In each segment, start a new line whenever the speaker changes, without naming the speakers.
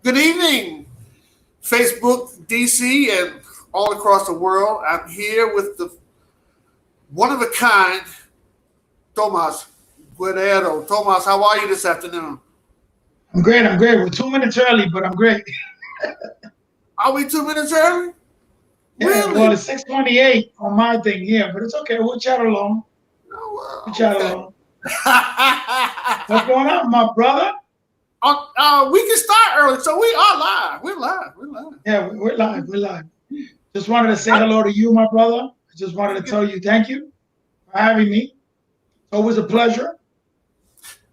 Good evening, Facebook, DC, and all across the world. I'm here with the one of a kind, Tomas Guerrero. Tomas, how are you this afternoon?
I'm great. I'm great. We're 2 minutes early, but I'm great.
Are we 2 minutes early?
Yeah, well,
Really?
it's 6:28 on my thing here, but it's okay. We'll chat along. We'll
Oh,
chat
okay.
along. What's going on, my brother?
We can start early, so we are live. We're live. We're live.
Yeah, we're live. We're live. Just wanted to say hello to you, my brother. I just wanted to tell you thank you for having me. It's always a pleasure.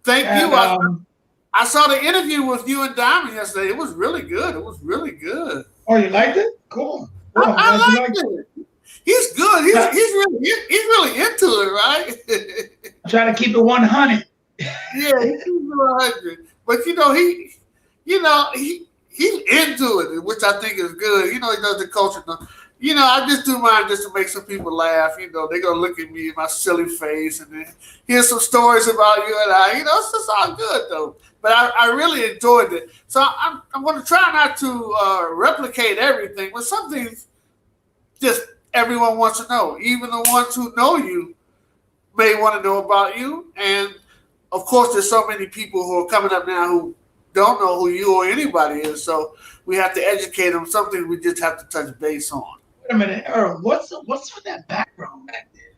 Thank
And
you. I saw the interview with you and Diamond yesterday. It was really good. It was really good.
oh, you liked it? Cool. Cool. I'm glad you
I
liked
liked
it.
it. He's good. He's
Yeah,
he's really into it, right?
I'm trying to keep it 100.
Yeah, he's 100. But he's into it, which I think is good. He does the culture. I just do mine just to make some people laugh. They're gonna look at me in my silly face and then hear some stories about you and I. It's just all good though. But I really enjoyed it. So I'm going to try not to replicate everything, but some things just everyone wants to know. Even the ones who know you may want to know about you. And of course, there's so many people who are coming up now who don't know who you or anybody is. So we have to educate them. Something we just have to touch base on.
Wait a minute, Earl. What's with that background back there?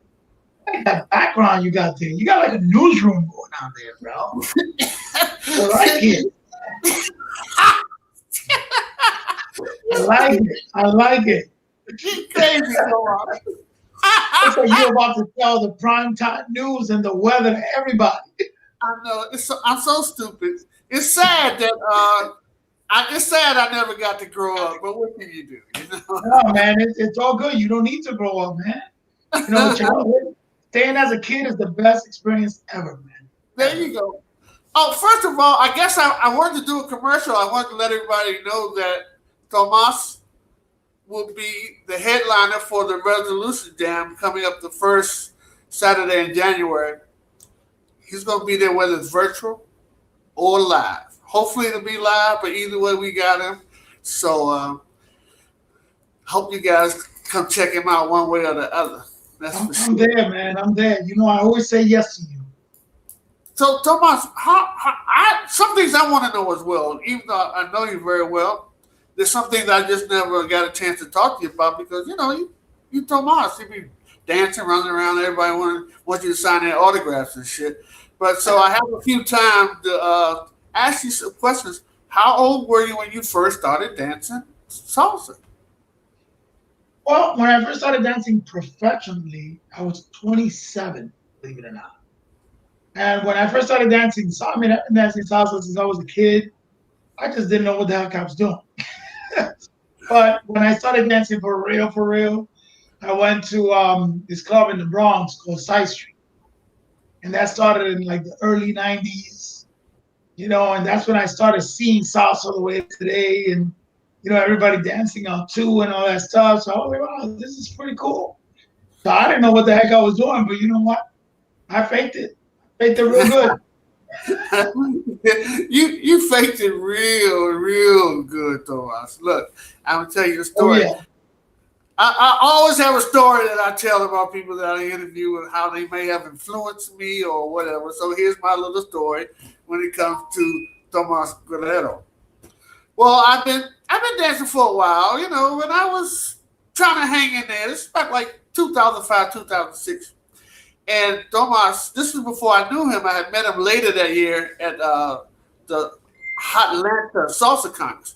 Like that background you got there. You got like a newsroom going on there, bro. I like it. I like it. I like it.
Get crazy, Laura.
It's like you're about to tell the prime time news and the weather to everybody.
I know. I'm so stupid. It's sad that it's sad I never got to grow up. But what can you do?
No, man, it's all good. You don't need to grow up, man. Childhood, staying as a kid is the best experience ever, man.
There you go. Oh, first of all, I guess I wanted to do a commercial. I wanted to let everybody know that Tomas will be the headliner for the Resolution Jam coming up the first Saturday in January. He's going to be there whether it's virtual or live. Hopefully it'll be live, but either way we got him. So hope you guys come check him out one way or the other. That's for sure.
I'm there, man. I'm there. I always say yes to you.
So Tomas, some things I want to know as well, even though I know you very well. There's some things I just never got a chance to talk to you about because you Tomas, you be dancing, running around, everybody wants you to sign their autographs and shit. But so I have a few times to ask you some questions. How old were you when you first started dancing salsa?
Well, when I first started dancing professionally, I was 27, believe it or not. And when I first started dancing, I've been dancing salsa since I was a kid. I just didn't know what the heck I was doing. But when I started dancing for real, I went to this club in the Bronx called Side Street. And that started in like the early 90s, and that's when I started seeing salsa the way it is today. And, everybody dancing on two and all that stuff. So I was like, wow, this is pretty cool. So I didn't know what the heck I was doing, but you know what? I faked it. I faked it real good.
you faked it real good, Thomas. Look, I'm gonna tell you the story.
Oh, yeah.
I always have a story that I tell about people that I interview and how they may have influenced me or whatever. So here's my little story when it comes to Tomas Guerrero. Well, I've been dancing for a while, when I was trying to hang in there. This is back like 2005, 2006. And Tomas, this was before I knew him. I had met him later that year at the Atlanta Salsa Congress.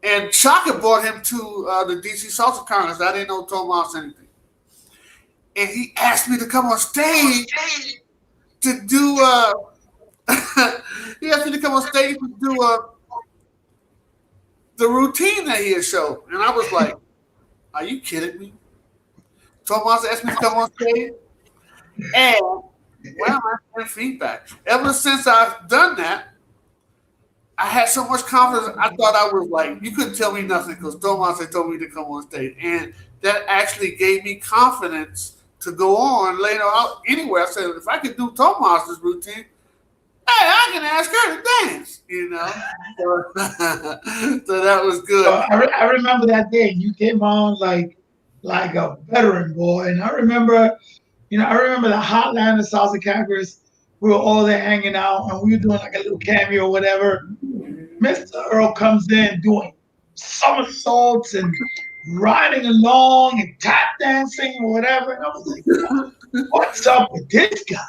And Chaka brought him to the DC Salsa Congress. I didn't know Tomas anything. And he asked me to come on stage to do he asked me to come on stage to do the routine that he had showed. And I was like, are you kidding me? Tomas asked me to come on stage. And well, my feedback. Ever since I've done that, I had so much confidence. I thought I was like, you couldn't tell me nothing because Tomas had told me to come on stage. And that actually gave me confidence to go on later out anywhere. I said, if I could do Tomas's routine, hey, I can ask her to dance. you know. So, so that was good.
So I remember that day you came on like a veteran boy, and I remember, I remember the Hotline of Salsa Crackers. We were all there hanging out, and we were doing like a little cameo or whatever. Mr. Earl comes in doing somersaults and riding along and tap dancing or whatever, and I was like, "What's up with this guy?"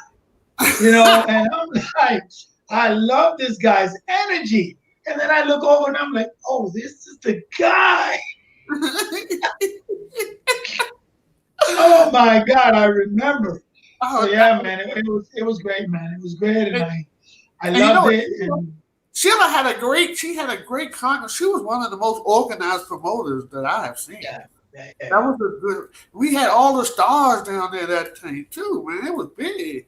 And I'm like, I love this guy's energy. And then I look over and I'm like, oh, this is the guy. Oh my God, I remember. So yeah, man, it was great, man. It was great, and I loved it. And
Sheila had a great content. She was one of the most organized promoters that I have seen.
yeah.
That was a good. We had all the stars down there that time too, man. It was big.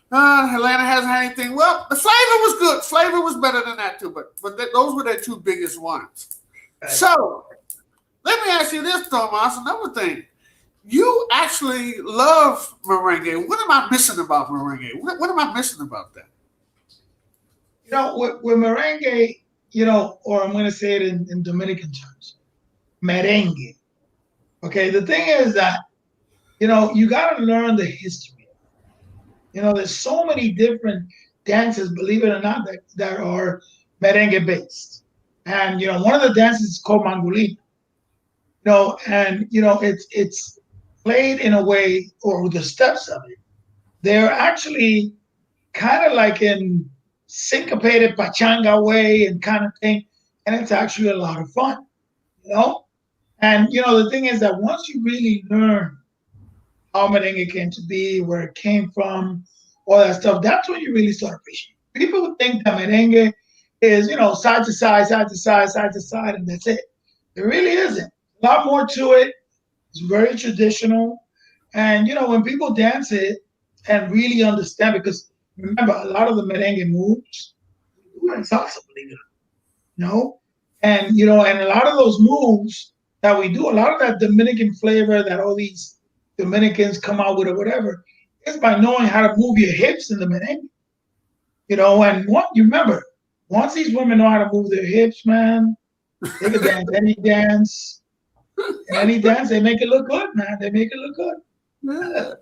Atlanta hasn't had anything. Well, the flavor was good. Flavor was better than that too, but those were their two biggest ones. Right. So let me ask you this, Tomas. Another thing, you actually love merengue. What am I missing about merengue? What am I missing about that?
With merengue, or I'm going to say it in Dominican terms, merengue. Okay, the thing is that you got to learn the history. There's so many different dances, believe it or not, that are merengue based. And, one of the dances is called mangolina. And, it's played in a way, or the steps of it, they're actually kind of like in syncopated pachanga way and kind of thing. And it's actually a lot of fun, And, the thing is that once you really learn how merengue came to be, where it came from, all that stuff, that's when you really start appreciating. People think that merengue is, side to side, side to side, side to side, and that's it. It really isn't. A lot more to it. It's very traditional. And, when people dance it and really understand, because remember, a lot of the merengue moves, we do in salsa, believe it or not. And, and a lot of those moves that we do, a lot of that Dominican flavor that all these Dominicans come out with or whatever, is by knowing how to move your hips in the merengue. And you remember, once these women know how to move their hips, man, they can dance any dance. Any dance, they make it look good, man. They make it look good.
Yeah.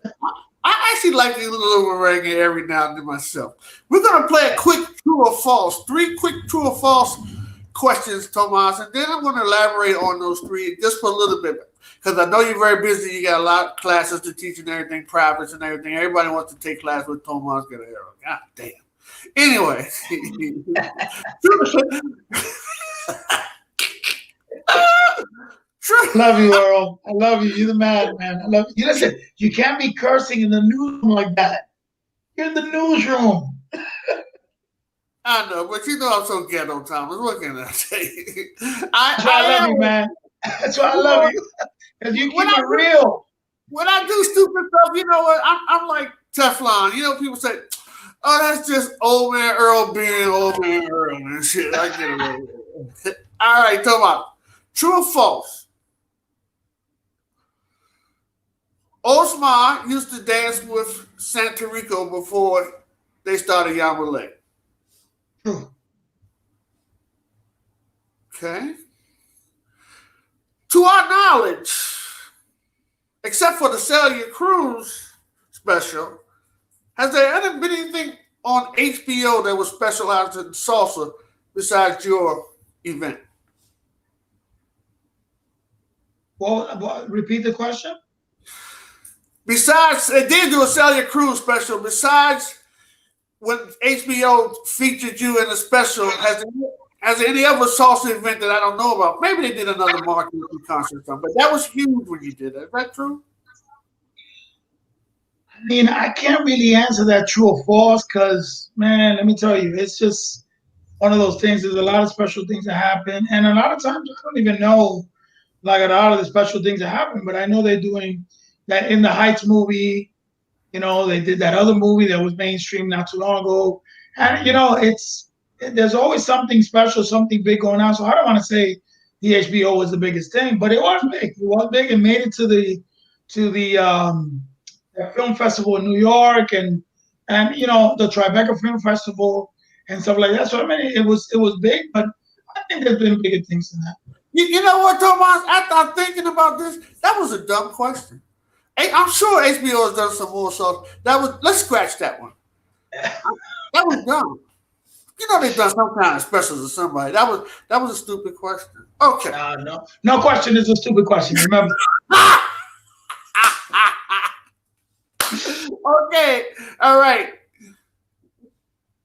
I actually like a little merengue every now and then myself. We're going to play a quick true or false. 3 quick true or false questions, Tomas, and then I'm going to elaborate on those 3 just for a little bit. Because I know you're very busy. You got a lot of classes to teach and everything, privates and everything. Everybody wants to take class with Tomas Guerrero. God damn. Anyway.
Love you, Earl. I love you. You're the man, man. I love you. Listen, you can't be cursing in the newsroom like that. You're in the newsroom.
I know, but I'm so ghetto, Thomas. What can I say?
That's why I love you, man. That's why I love you. Because you keep it real.
When I do stupid stuff, you know what? I'm like Teflon. People say, oh, that's just old man Earl being old man Earl and shit. I get away with it. All right, Thomas. True or false? Osmar used to dance with Santa Rico before they started Yamale.
True.
Okay. To our knowledge, except for the Cellular Cruise special, has there ever been anything on HBO that was specialized in salsa besides your event?
Well, repeat the question.
Besides, they did do a Cellular Cruise special. Besides, when HBO featured you in a special, has there any other salsa event that I don't know about? Maybe they did another marketing concert or something, but that was huge when you did that. Is that true?
I mean, I can't really answer that true or false because, man, let me tell you, it's just one of those things. There's a lot of special things that happen, and a lot of times I don't even know, like, a lot of the special things that happen, but I know they're doing that In the Heights movie. They did that other movie that was mainstream not too long ago. And, there's always something special, something big going on. So I don't want to say the HBO was the biggest thing, but it was big. It was big and made it to the film festival in New York and the Tribeca Film Festival. and stuff like that. So I mean, it was big, but I think there's been bigger things than that.
You know what, Tomas? After thinking about this, that was a dumb question. Hey, I'm sure HBO has done some more, so let's scratch that one. That was dumb. You know they've done some kind of specials or somebody. That was a stupid question. Okay.
No question is a stupid question. Remember.
Okay. All right.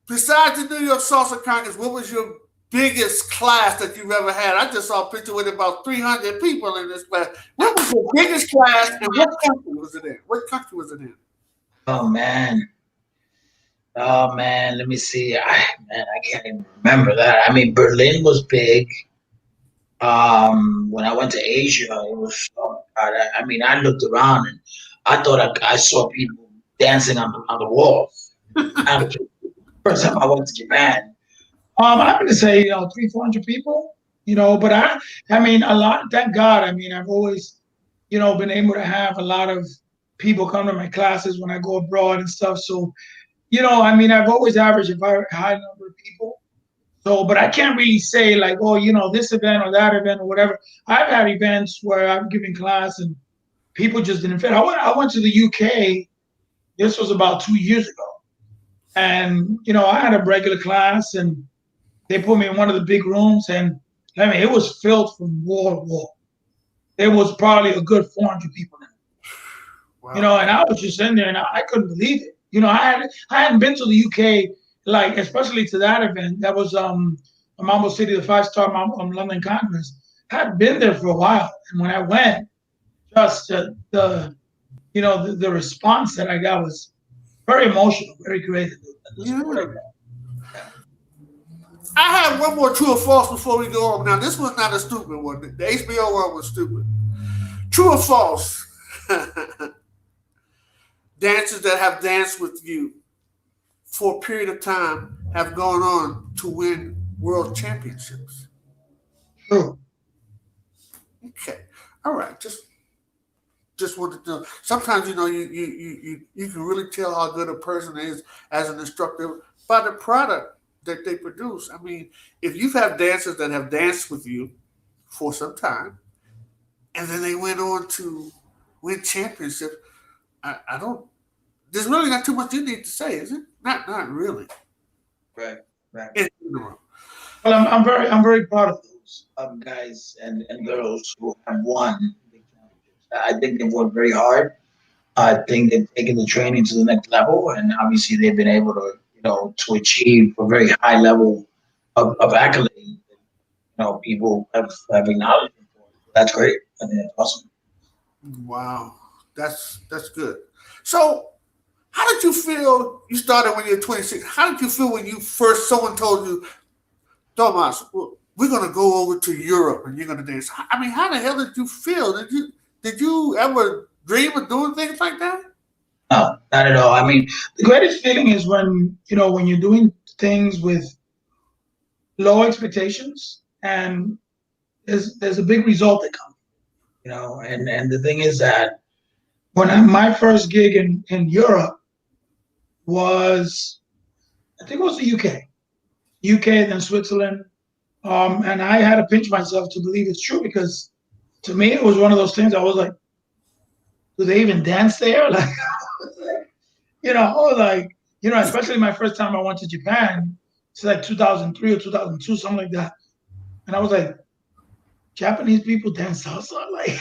Besides the New York Salsa Congress, what was your biggest class that you've ever had? I just saw a picture with about 300 people in this class. What was your biggest class, and what country was it in? What country was it in?
Oh man. Let me see. I can't even remember that. I mean, Berlin was big. When I went to Asia, it was. I mean, I looked around and I thought I saw people dancing on the walls. First time I went to Japan. I'm going to say 300-400 people. But I mean a lot. Thank God. I mean, I've always been able to have a lot of people come to my classes when I go abroad and stuff. So I mean, I've always averaged a very high number of people. So, but I can't really say like, oh, this event or that event or whatever. I've had events where I'm giving class and people just didn't fit. I went to the UK. This was about 2 years ago. And, I had a regular class and they put me in one of the big rooms. And I mean, it was filled from wall to wall. There was probably a good 400 people in it. Wow. And I was just in there and I couldn't believe it. I hadn't been to the UK, like especially to that event. That was Mambo City, the 5-star London Congress. I hadn't been there for a while, and when I went, just the response that I got was very emotional, very great.
Yeah. I have one more true or false before we go on. Now, this was not a stupid one. The HBO one was stupid. True or false? Dancers that have danced with you for a period of time have gone on to win world championships.
True.
Okay. All right. Just wanted to know. Sometimes you can really tell how good a person is as an instructor by the product that they produce. I mean, if you have dancers that have danced with you for some time, and then they went on to win championships, I don't. There's really not too much you need to say, is it? Not really.
Right.
Well,
I'm very proud of those guys and girls who have won big championships. I think they've worked very hard. I think they've taken the training to the next level, and obviously they've been able to to achieve a very high level of accolade. People have acknowledged them for. That's great. I think that's awesome.
Wow, that's good. So, how did you feel? You started when you were 26. How did you feel when someone told you, Tomas, we're going to go over to Europe and you're going to dance? I mean, how the hell did you feel? Did you ever dream of doing things like that?
No, not at all. I mean, the greatest feeling is when you're doing things with low expectations and there's a big result that comes. And the thing is that my first gig in Europe was, I think it was the UK, then Switzerland. And I had to pinch myself to believe it's true because to me, it was one of those things I was like, do they even dance there? Like, especially my first time I went to Japan, it's like 2003 or 2002, something like that. And I was like, Japanese people dance salsa? Like,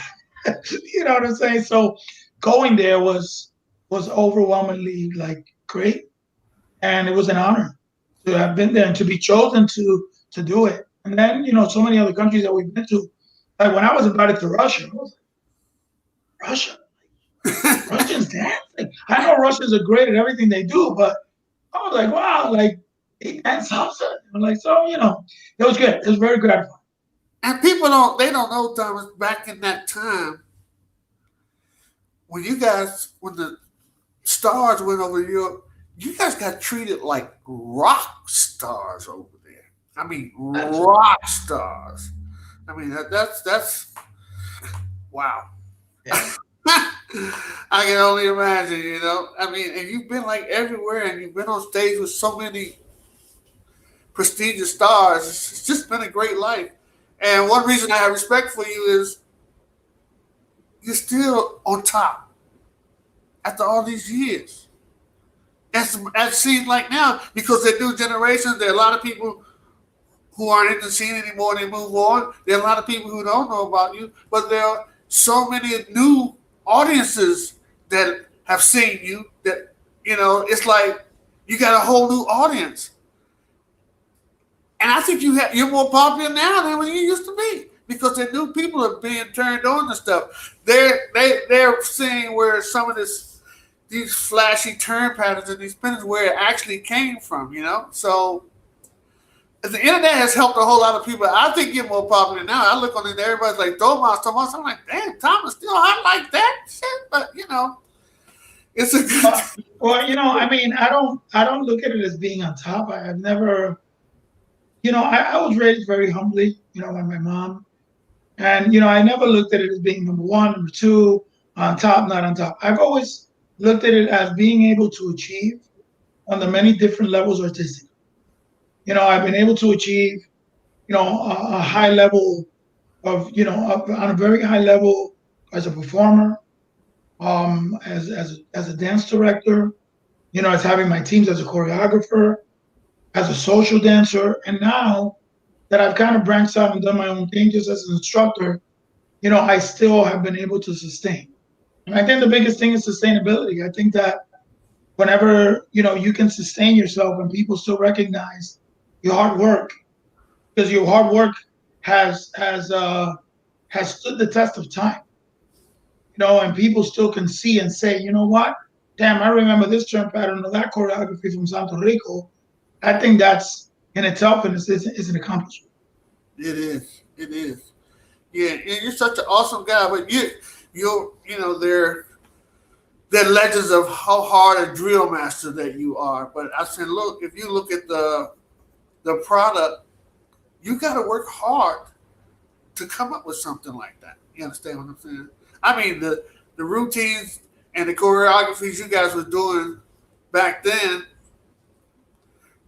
you know what I'm saying? So going there was overwhelmingly like great. And it was an honor to have been there and to be chosen to do it. And then, so many other countries that we've been to. Like when I was invited to Russia, I was like, Russia? Russians dance? Like, I know Russians are great at everything they do, but I was like, wow, like they dance salsa. And like, so, it was good. It was very gratifying.
And people don't know, Thomas, back in that time, when the stars went over Europe, you guys got treated like rock stars over there. I mean, rock stars. I mean, that's wow. Yeah. I can only imagine, I mean, and you've been like everywhere and you've been on stage with so many prestigious stars. It's just been a great life. And one reason I have respect for you is you're still on top after all these years. As it seems like now, because there are new generations, there are a lot of people who aren't in the scene anymore, they move on. There are a lot of people who don't know about you, but there are so many new audiences that have seen you that, it's like you got a whole new audience. And I think you're more popular now than when you used to be because the new people are being turned on to stuff. They're seeing where some of these flashy turn patterns and these spins where it actually came from, So the internet has helped a whole lot of people. I think you're more popular now. I look on it, everybody's like Tomas. I'm like, damn, Thomas still hot like that shit. But it's a good.
Well, I don't look at it as being on top. I've never. I was raised very humbly, by my mom. And, I never looked at it as being number one, number two, on top, not on top. I've always looked at it as being able to achieve on the many different levels artistically. I've been able to achieve, a high level of, on a very high level as a performer, as a dance director, as having my teams as a choreographer, as a social dancer, and now that I've kind of branched out and done my own thing just as an instructor, I still have been able to sustain. And I think the biggest thing is sustainability. I think that whenever, you can sustain yourself and people still recognize your hard work, because your hard work has stood the test of time, and people still can see and say, you know what, damn, I remember this turn pattern or that choreography from Santo Rico. I think that's in itself is an accomplishment.
It is. It is. Yeah, you're such an awesome guy, but they're legends of how hard a drill master that you are. But I said, look, if you look at the product, you got to work hard to come up with something like that. You understand what I'm saying? I mean, the routines and the choreographies you guys were doing back then.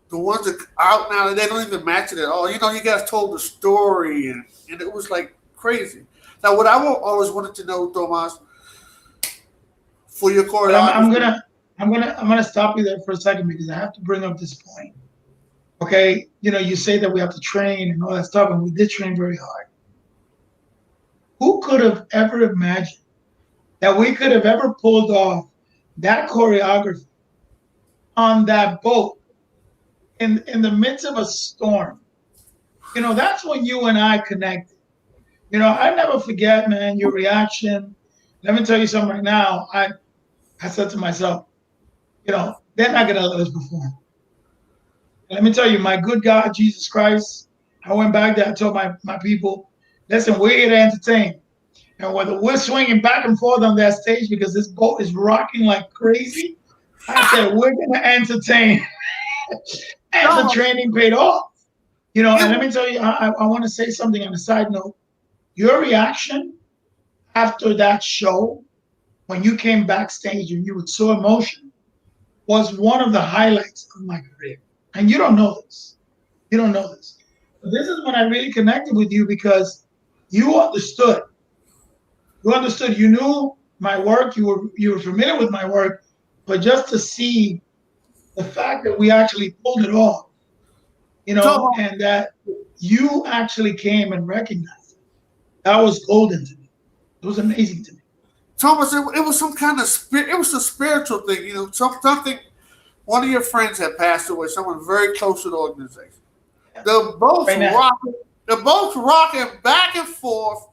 The ones that are out now, they don't even match it at all. You guys told the story, and it was like crazy. Now, what I always wanted to know, Tomas, for your choreography.
I'm gonna stop you there for a second because I have to bring up this point. Okay, you say that we have to train and all that stuff, and we did train very hard. Who could have ever imagined that we could have ever pulled off that choreography on that boat? In the midst of a storm, that's when you and I connected. I never forget, man, your reaction. Let me tell you something right now. I said to myself, they're not gonna let us perform. And let me tell you, my good God, Jesus Christ, I went back there. I told my people, listen, we're here to entertain. And whether we're swinging back and forth on that stage because this boat is rocking like crazy, I said we're gonna entertain. And the training paid off, and let me tell you, I want to say something on a side note. Your reaction after that show, when you came backstage and you were so emotional, was one of the highlights of my career. And you don't know this. But this is when I really connected with you because you understood. You knew my work. You were familiar with my work, but just to see the fact that we actually pulled it off, and that you actually came and recognized it, that was golden to me. It was amazing to me.
Thomas, it was some kind of spirit. It was a spiritual thing, something. One of your friends had passed away. Someone very close to the organization. Yeah. They're both rocking back and forth.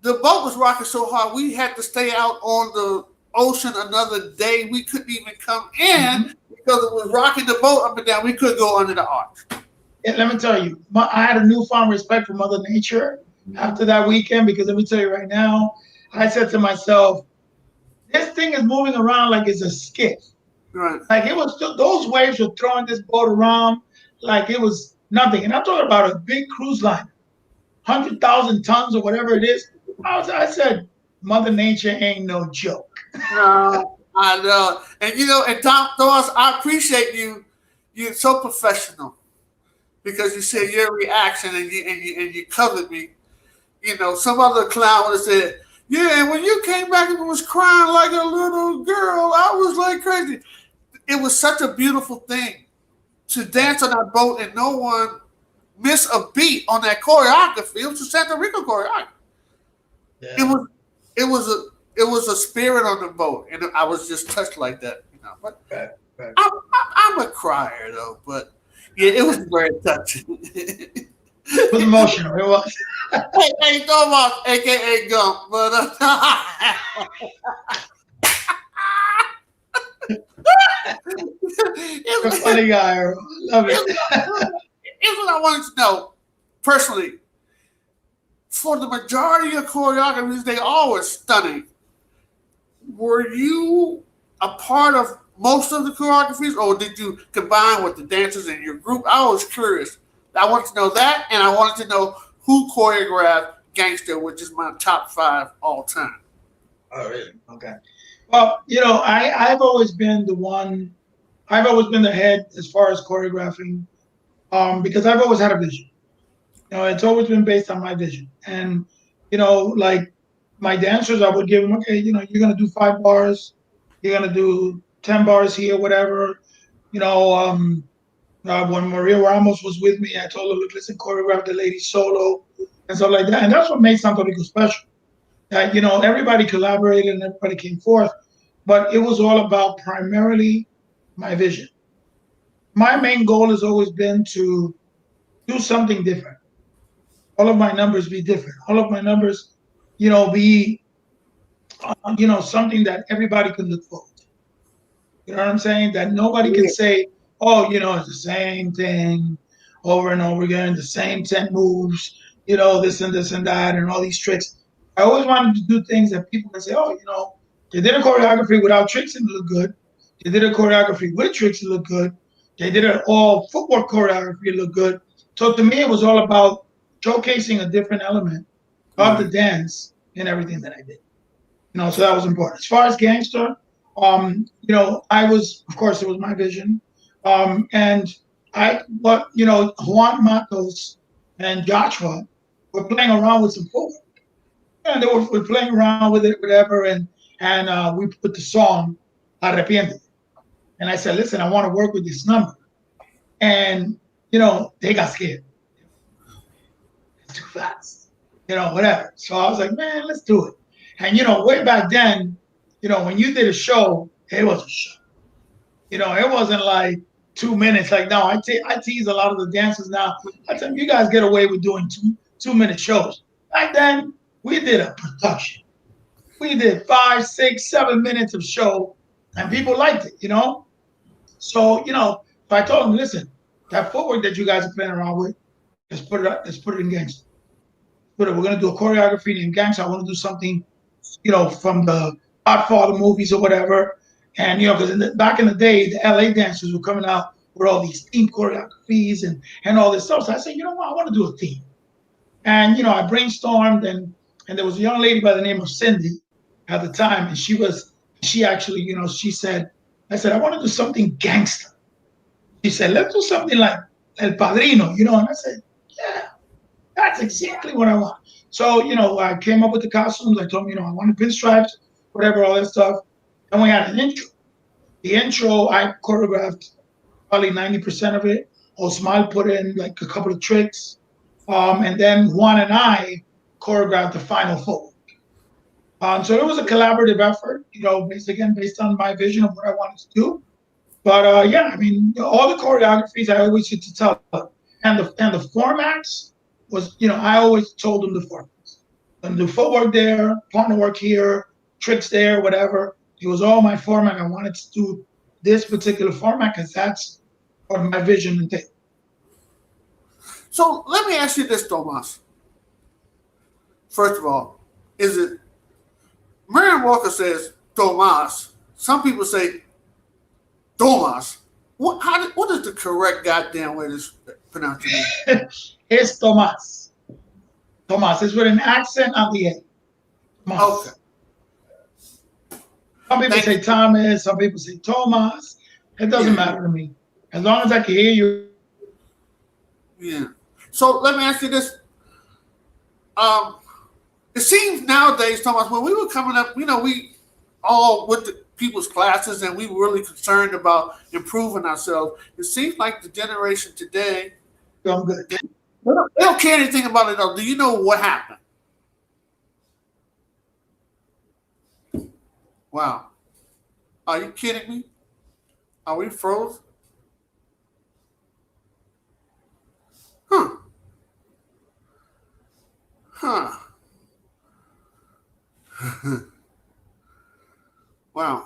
The boat was rocking so hard we had to stay out on the ocean another day. We couldn't even come in because it was rocking the boat up and down. We couldn't go under the arch.
Yeah, let me tell you, I had a newfound respect for Mother Nature after that weekend because let me tell you right now, I said to myself, this thing is moving around like it's a skiff.
Right.
Like it was, those waves were throwing this boat around like it was nothing. And I'm talking about a big cruise liner, 100,000 tons or whatever it is. I said, Mother Nature ain't no joke.
No, I know. And and Thomas, I appreciate you. You're so professional. because you said your reaction and you covered me. You know, some other clown would have said, "Yeah, and when you came back and was crying like a little girl, I was like crazy." It was such a beautiful thing to dance on that boat and no one miss a beat on that choreography. It was a Santa Rica choreography.
Yeah.
It was a spirit on the boat, and I was just touched like that. You know, but
Right, right.
I'm a crier though. But yeah, it was very touching.
It was emotional. It was.
Hey, Tomas, aka Gump, but
You're a funny guy, Earl. I love it.
Here's what I wanted to know personally. For the majority of choreographies, they all were stunning. Were you a part of most of the choreographies, or did you combine with the dancers in your group? I was curious. I wanted to know that, and I wanted to know who choreographed Gangster, which is my top 5 all time.
Oh, really? Okay. Well, I've always been the one. I've always been the head as far as choreographing, because I've always had a vision. It's always been based on my vision. And, like my dancers, I would give them, okay, you're going to do 5 bars, you're going to do 10 bars here, whatever. When Maria Ramos was with me, I told her, look, listen, choreograph the lady solo and stuff like that. And that's what made Santo Rico special. That, everybody collaborated and everybody came forth, but it was all about primarily my vision. My main goal has always been to do something different. All of my numbers be different. All of my numbers, be, something that everybody can look forward to. You know what I'm saying? That nobody can say, oh, it's the same thing over and over again, the same 10 moves, this and this and that, and all these tricks. I always wanted to do things that people can say, oh, they did a choreography without tricks and it looked good. They did a choreography with tricks and it looked good. They did an all footwork choreography, it looked good. So to me, it was all about showcasing a different element of the dance in everything that I did. So that was important. As far as Gangster, I was, of course, it was my vision. And Juan Matos and Joshua were playing around with some footwork. And they were playing around with it, whatever. And we put the song Arrepiente. And I said, listen, I want to work with this number. And, they got scared. It's too fast, whatever. So I was like, man, let's do it. And, way back then, when you did a show, it was a show. It wasn't like 2 minutes. Like, no, I tease a lot of the dancers now. I tell them, you guys get away with doing 2-minute shows. Back then, we did a production. We did 5, 6, 7 minutes of show, and people liked it, So, so I told them, listen, that footwork that you guys are playing around with, let's put it in Gangster. We're going to do a choreography in Gangster. I want to do something, from the Godfather movies or whatever. And, because back in the day, the LA dancers were coming out with all these theme choreographies and all this stuff. So I said, you know what, I want to do a theme. And, I brainstormed, and there was a young lady by the name of Cindy at the time. And she actually, she said, I said, I want to do something gangster. She said, let's do something like El Padrino, and I said, yeah, that's exactly what I want. So, I came up with the costumes. I told them, I wanted pinstripes, whatever, all that stuff. And we had an intro. The intro, I choreographed probably 90% of it. Osmal put in like a couple of tricks. And then Juan and I choreographed the final footwork. So it was a collaborative effort, based on my vision of what I wanted to do. But yeah, I mean, all the choreographies I always used to tell them. And the formats was, I always told them the formats. And the footwork there, partner work here, tricks there, whatever. It was all my format. I wanted to do this particular format because that's what my vision entailed.
So let me ask you this, Tomas. First of all, is it Marion Walker says Tomas? Some people say Tomas. What is the correct goddamn way to pronounce your name?
It's Tomas. Tomas is with an accent on the A. Tomas.
Okay.
Some people say Thomas. Some people say Tomas. It doesn't matter to me. As long as I can hear you.
Yeah. So let me ask you this. Um, it seems nowadays, Thomas, when we were coming up, we all went to people's classes and we were really concerned about improving ourselves. It seems like the generation today,
So I'm good.
they don't care anything about it. Though. Do you know what happened? Wow. Are you kidding me? Are we froze? Huh. Huh. Wow.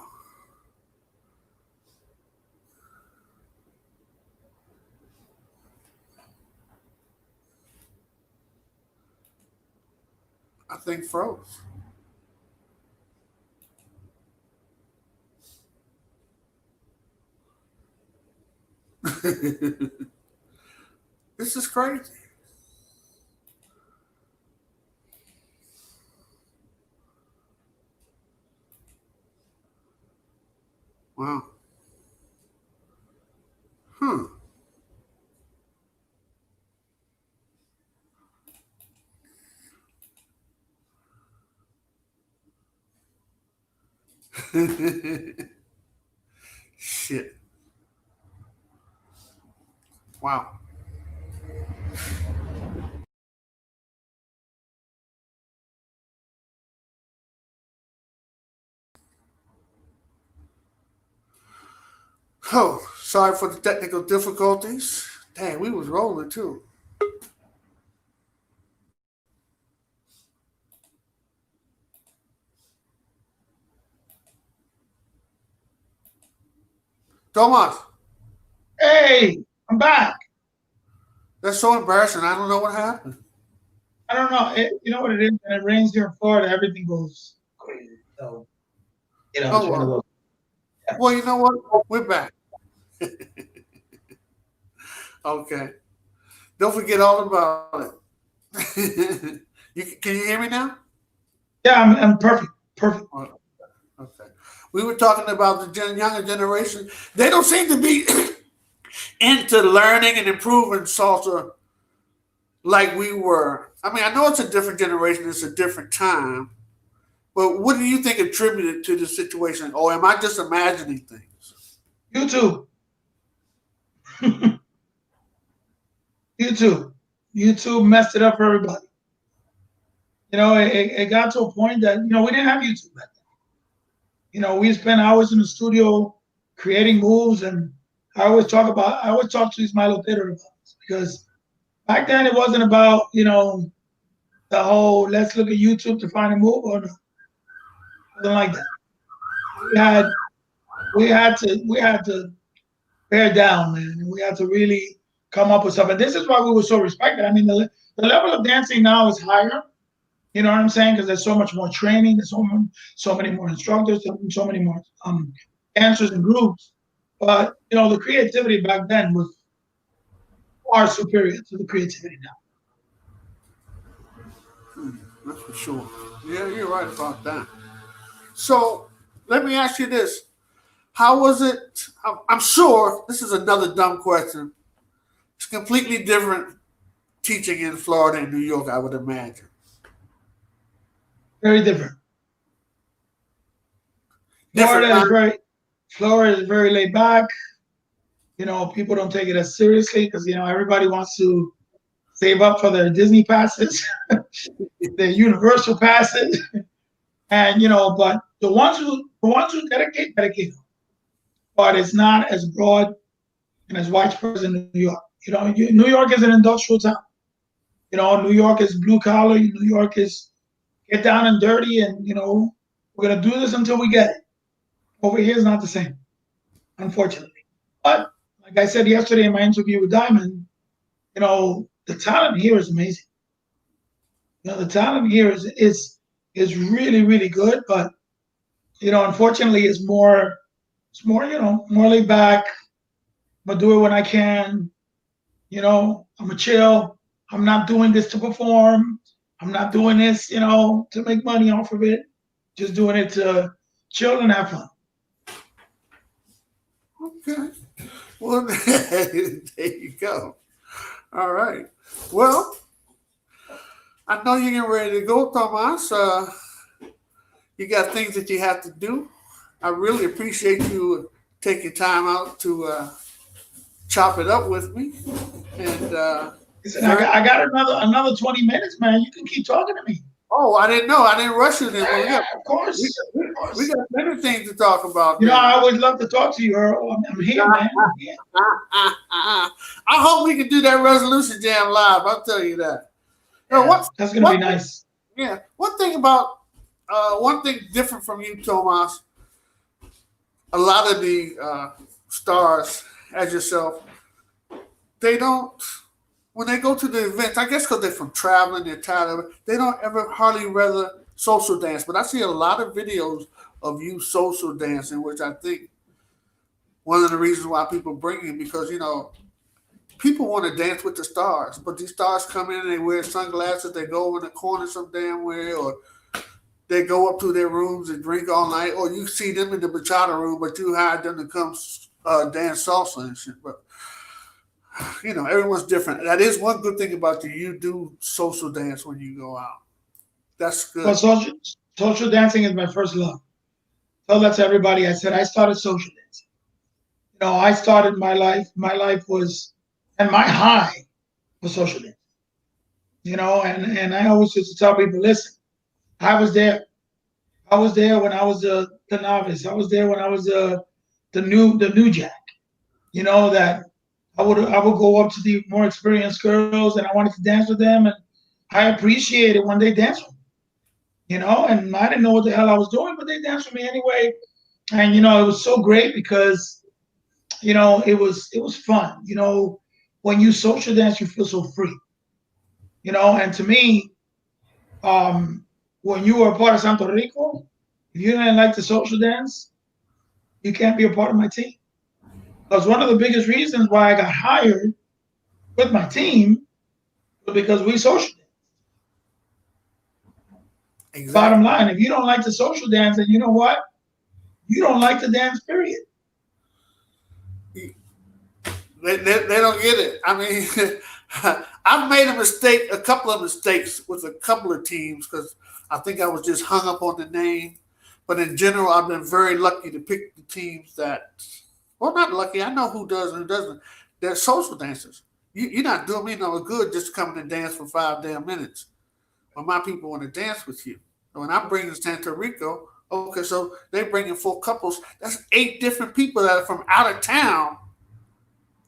I think froze. This is crazy. Wow. Huh. Shit. Wow. Oh, sorry for the technical difficulties. Dang, we was rolling too. Thomas,
Hey, I'm back.
that's so embarrassing. I don't know what happened.
I don't know. You know what it is? When it rains here in Florida, everything goes crazy. So, it's
Oh
one of
well.
those. Yeah.
Well, you know what? We're back. Okay. Don't forget all about it. Can you hear me now?
Yeah, I'm perfect. Perfect.
Oh, okay. We were talking about the younger generation. They don't seem to be into learning and improving salsa like we were. I mean, I know it's a different generation, it's a different time, but what do you think attributed to the situation? Or am I just imagining things?
YouTube. YouTube. YouTube messed it up for everybody. It got to a point that, we didn't have YouTube back then. We spent hours in the studio creating moves, and I always talk to Ismail Theater about this because back then it wasn't about, the whole let's look at YouTube to find a move or no, nothing like that. We had we had to bear down, man, and we had to really come up with something. This is why we were so respected. I mean, the level of dancing now is higher. You know what I'm saying? Because there's so much more training, there's so many more instructors, so many more dancers and groups. But the creativity back then was far superior to the creativity now.
That's for sure. Yeah, you're right about that. So let me ask you this. How was it? I'm sure this is another dumb question. It's completely different teaching in Florida and New York, I would imagine.
Very different.
Different,
Florida is
huh?
very Florida is very laid back. People don't take it as seriously because everybody wants to save up for their Disney passes, their Universal passes, and but the ones who dedicate, but it's not as broad and as widespread in New York. New York is an industrial town. New York is blue collar. New York is get down and dirty, and we're gonna do this until we get it. Over here is not the same, unfortunately. But like I said yesterday in my interview with Diamond, the talent here is amazing. The talent here is really really good, but unfortunately, it's more more laid back. I'm gonna do it when I can. I'm a chill. I'm not doing this to perform. I'm not doing this, to make money off of it. Just doing it to chill and have fun.
Okay. Well, there you go. All right. Well, I know you're getting ready to go, Tomas. You got things that you have to do. I really appreciate you taking time out to chop it up with me. And
Listen, I got another 20 minutes, man. You can keep talking to me.
oh, I didn't know. I didn't rush you then.
Yeah,
Well,
yeah, of course. Of
we
course.
got many things to talk about
You know,
then.
I always love to talk to you, Earl. I'm here, man. I'm here.
I hope we can do that resolution jam live. I'll tell you that. Now,
Yeah, that's gonna be nice.
yeah, one thing about one thing different from you, Tomas. A lot of the stars, as yourself, they don't. When they go to the events, I guess because they're from traveling, they're tired of it. They don't ever hardly rather social dance. But I see a lot of videos of you social dancing, which I think one of the reasons why people bring you because people want to dance with the stars, but these stars come in and they wear sunglasses. They go in the corner some damn way, or they go up to their rooms and drink all night, or you see them in the bachata room, but you hire them to come dance salsa and shit. But everyone's different. That is one good thing about you. You do social dance when you go out. That's
Well,
good.
social dancing is my first love. Tell that to everybody. I said I started social dancing. I started my life. My life was, and my high was social dancing. And I always used to tell people, listen, I was there. I was there when I was the novice. I was there when I was the new jack. That I would go up to the more experienced girls and I wanted to dance with them, and I appreciated when they danced with me. And I didn't know what the hell I was doing, but they danced with me anyway. And it was so great because it was fun. When you social dance, you feel so free. And to me, when you were a part of Santo Rico, if you didn't like the social dance, you can't be a part of my team. Because one of the biggest reasons why I got hired with my team was because we social dance. Bottom
Exactly.
line, if you don't like the social dance, then you know what? You don't like the dance, period.
They don't get it. I mean, I've made a couple of mistakes with a couple of teams because I think I was just hung up on the name. But in general, I've been very lucky to pick the teams that, well, not lucky. I know who does and who doesn't. They're social dancers. You're not doing me no good just coming and dance for 5 damn minutes. But my people want to dance with you. And when I bring in Santa Rico, okay, so they bring in 4 couples. That's 8 different people that are from out of town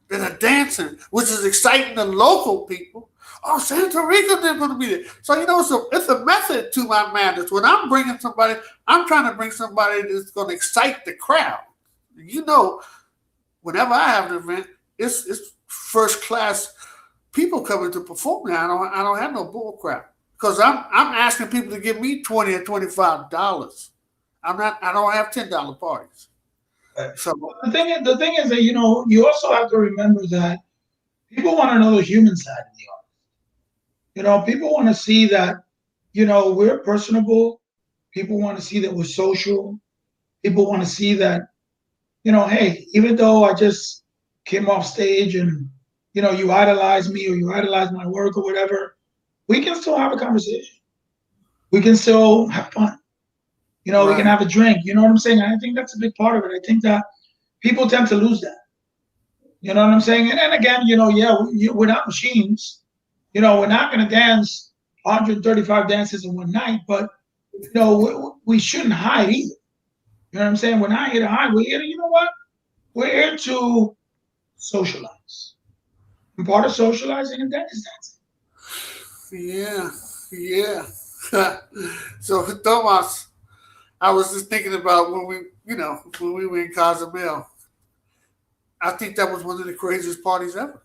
that are dancing, which is exciting the local people. Oh, Santa Rica, they're going to be there. So, it's a method to my madness. When I'm bringing somebody, I'm trying to bring somebody that's going to excite the crowd. You know, Whenever I have an event, it's first class people coming to perform now. I don't have no bull crap because I'm asking people to give me $20 or $25. I don't have $10 parties. So
The thing is that you also have to remember that people want to know the human side of the art. People want to see that we're personable. People want to see that we're social. People want to see that hey, even though I just came off stage and you idolize me or you idolize my work or whatever, we can still have a conversation. We can still have fun. We can
right,
have a drink. You know what I'm saying? I think that's a big part of it. I think that people tend to lose that. You know what I'm saying? And again, yeah, we're not machines. We're not going to dance 135 dances in one night, but we shouldn't hide either. You know what I'm saying? We're not here to hide. We're here to, what? We're here to socialize. And part of socializing and that is dancing.
yeah, yeah. So Thomas, I was just thinking about when we were in Cozumel. I think that was one of the craziest parties ever.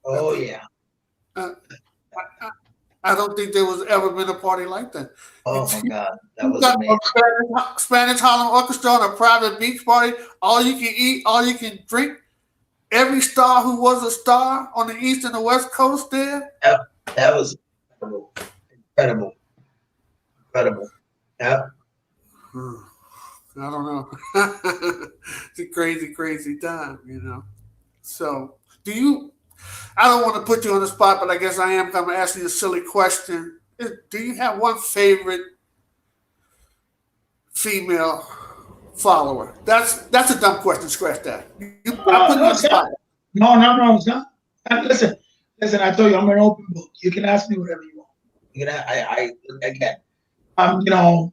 I
Oh
think.
yeah.
Uh, I don't think there was ever been a party like that. You,
Oh my God, that
you
was
got
amazing.
a Spanish Harlem Orchestra on a private beach party. All you can eat, all you can drink. Every star who was a star on the east and the west coast there.
Yep, that was incredible, incredible, incredible. Yep.
Hmm, I don't know. It's a crazy, crazy time. So, do you? I don't want to put you on the spot, but I guess I am going to ask you a silly question. Do you have one favorite female follower? That's a dumb question. Scratch that. I put you
No,
on the
it's not.
spot.
No, it's not. Listen. I told you I'm an open book. You can ask me whatever you want. You can. Again. You know,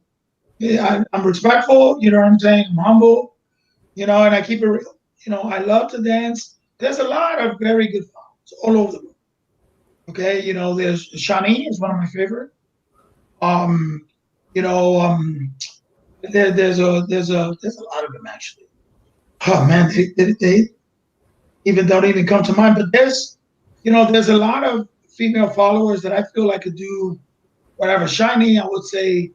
I'm respectful. You know what I'm saying? I'm humble. You know, and I keep it real. You know, I love to dance. There's a lot of very good songs all over the world. Okay, you know, there's Shani is one of my favorite. Um, you know, there's a lot of them actually. Oh man, they even don't even come to mind. But there's a lot of female followers that I feel like could do whatever. Shiny, I would say,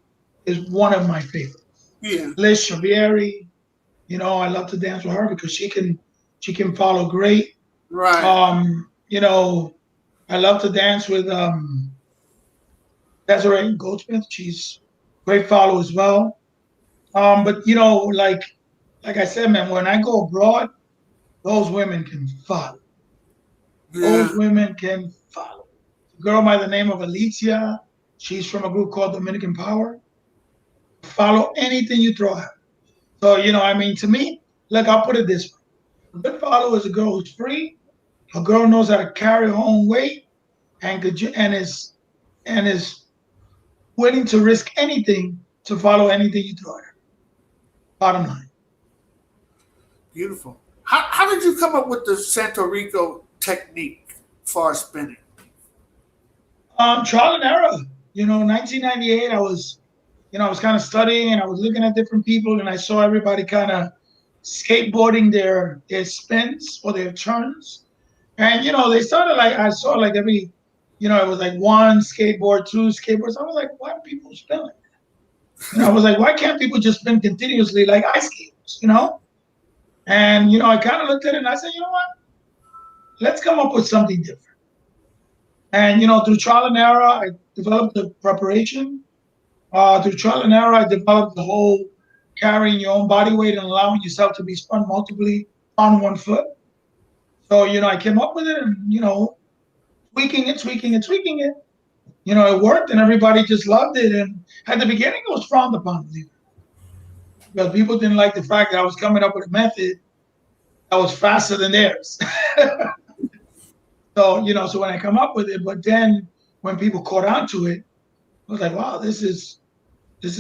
is one of my favorites.
Yeah.
Liz Shavieri, you know, I love to dance with her because she can follow great.
Right.
You know, I love to dance with Desiree Goldsmith. She's great follow as well. But you know, like I said, man, when I go abroad, those women can follow.
Yeah.
Those women can follow. A girl by the name of Alicia, she's from a group called Dominican Power. Follow anything you throw at her. So, you know, I mean, to me, look, I'll put it this way. A good follower is a girl who's free, a girl knows how to carry her own weight, and is willing to risk anything to follow anything you throw at her. Bottom line.
Beautiful. How did you come up with the Santo Rico technique for spinning?
Trial and error. You know, 1998, I was kind of studying and I was looking at different people and I saw everybody kind of skateboarding their spins or their turns. And, you know, they started like, I saw like every, you know, it was like one skateboard, two skateboards. I was like, why are people spinning? And I was like, why can't people just spin continuously like ice skaters, you know? And, you know, I kind of looked at it and I said, you know what? Let's come up with something different. And, you know, through trial and error, I developed the preparation. Through trial and error, I developed the whole carrying your own body weight and allowing yourself to be spun multiply on one foot. So, you know, I came up with it and, you know, tweaking it. You know, it worked and everybody just loved it. And at the beginning, it was frowned upon because people didn't like the fact that I was coming up with a method that was faster than theirs. So, you know, so when I come up with it, but then when people caught on to it, I was like, wow, this is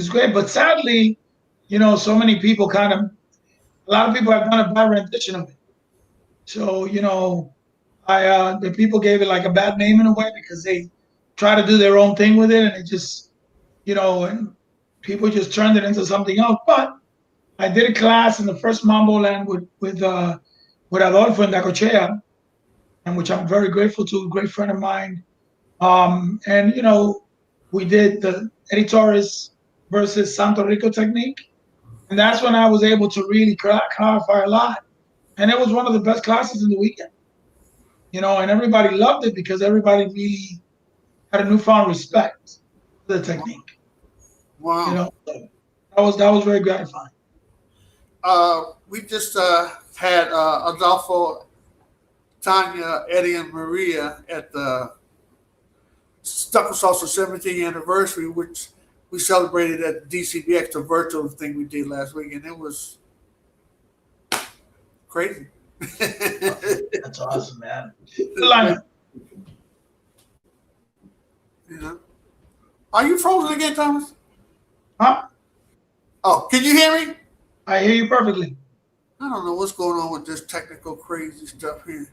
great. But sadly, you know, so many people a lot of people have done a bad rendition of it. So, you know, the people gave it like a bad name in a way because they try to do their own thing with it and it just, you know, and people just turned it into something else. But I did a class in the first Mambo Land with Adolfo in Dacochea, and which I'm very grateful to, a great friend of mine. And you know, we did the Eddie Torres versus Santo Rico technique, and that's when I was able to really clarify a lot. And it was one of the best classes in the weekend. You know, and everybody loved it because everybody really had a newfound respect for the technique.
Wow.
You know, so that was very gratifying.
We just had Adolfo, Tanya, Eddie, and Maria at the Stucco Salsa 17th anniversary, which we celebrated at DCBX, the virtual thing we did last week, and it was crazy.
That's awesome, man. Good lineup.
You know. Are you frozen again, Thomas?
Huh?
Oh, can you hear me?
I hear you perfectly.
I don't know what's going on with this technical crazy stuff here.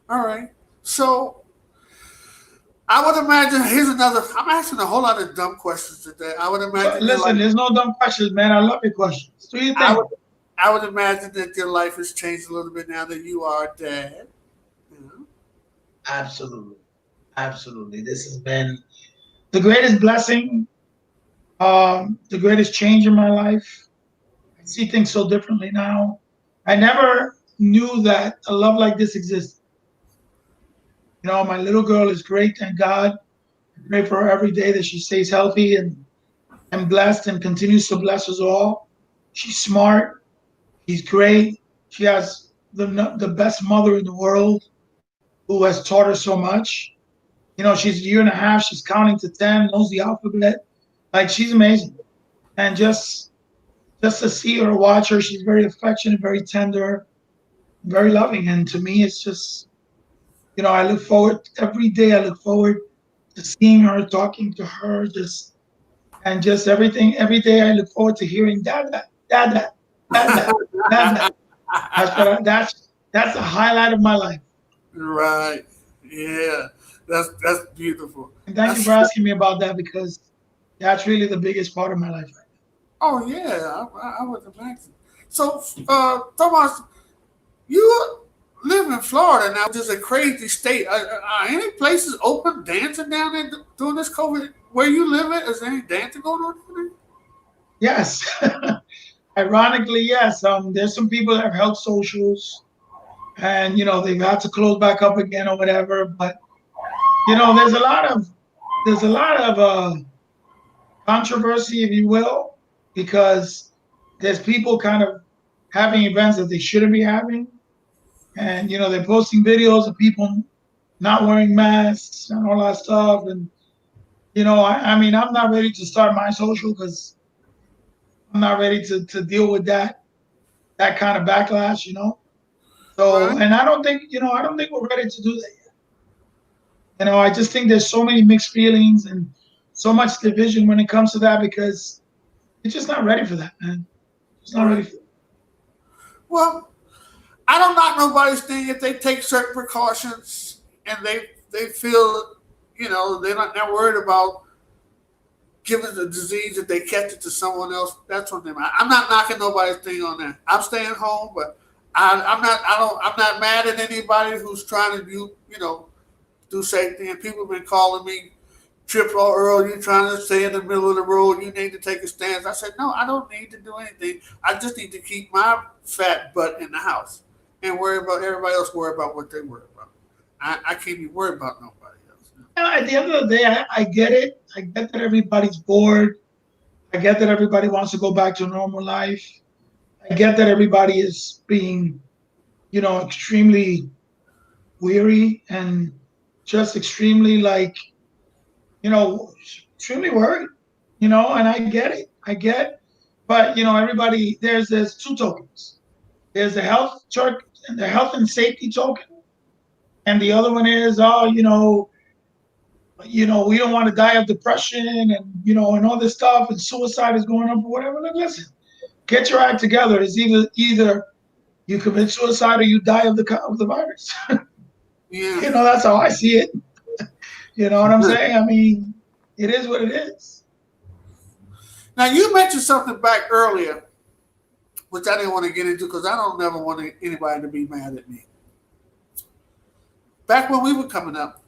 All right. So I would imagine here's another. I'm asking a whole lot of dumb questions today. I would imagine.
Listen, there's no dumb questions, man. I love your questions. Do you think?
I would imagine that your life has changed a little bit now that you are a dad. You know?
Absolutely. Absolutely. This has been the greatest blessing, the greatest change in my life. I see things so differently now. I never knew that a love like this existed. You know, my little girl is great, thank God. I pray for her every day that she stays healthy and blessed and continues to bless us all. She's smart. She's great. She has the best mother in the world. who has taught her so much. You know, she's a year and a half. She's counting to 10, knows the alphabet. Like, she's amazing. And just to see her, watch her, she's very affectionate, very tender, very loving. And to me, it's just, you know, I look forward every day. I look forward to seeing her, talking to her, just everything. Every day, I look forward to hearing dada, dada, dada, dada. That's the highlight of my life.
Right. Yeah. That's beautiful.
And thank you
That's
for asking me about that, because that's really the biggest part of my life right
Oh yeah, I would imagine. So, Thomas, you live in Florida now, which is a crazy state. Are any places open dancing down there during this COVID? Where you live at, is there any dancing going on down there?
Yes. Ironically, yes. There's some people that have held socials, and you know they've had to close back up again or whatever. But you know, there's a lot of controversy, if you will, because there's people kind of having events that they shouldn't be having, and you know they're posting videos of people not wearing masks and all that stuff. And you know, I mean, I'm not ready to start my social because I'm not ready to deal with that kind of backlash, you know. So,
Right.
and I don't think we're ready to do that yet. You know, I just think there's so many mixed feelings and so much division when it comes to that, because it's just not ready for that, man. It's not ready
Right.
for that.
Well, I don't knock nobody's thing if they take certain precautions and they feel, they're not worried about giving the disease if they catch it to someone else. That's on them. I'm not knocking nobody's thing on that. I'm staying home, but I'm not. I don't. I'm not mad at anybody who's trying to do safety. And people have been calling me Trip or Earl. You trying to stay in the middle of the road? You need to take a stance. I said no. I don't need to do anything. I just need to keep my fat butt in the house and worry about everybody else. Worry about what they worry about. I can't be worried about nobody else.
At the end of the day, I get it. I get that everybody's bored. I get that everybody wants to go back to normal life. I get that everybody is being, you know, extremely weary and just extremely like, you know, extremely worried, you know, and I get it. I get, but you know, everybody there's two tokens. There's the health token and the health and safety token, and the other one is, oh, we don't want to die of depression, and and all this stuff, and suicide is going up or whatever. Like, listen, get your act together. It's either you commit suicide or you die of the virus.
Yeah.
That's how I see it. You know what I'm saying? I mean, it is what it is.
Now you mentioned something back earlier, which I didn't want to get into because I don't never want anybody to be mad at me. Back when we were coming up,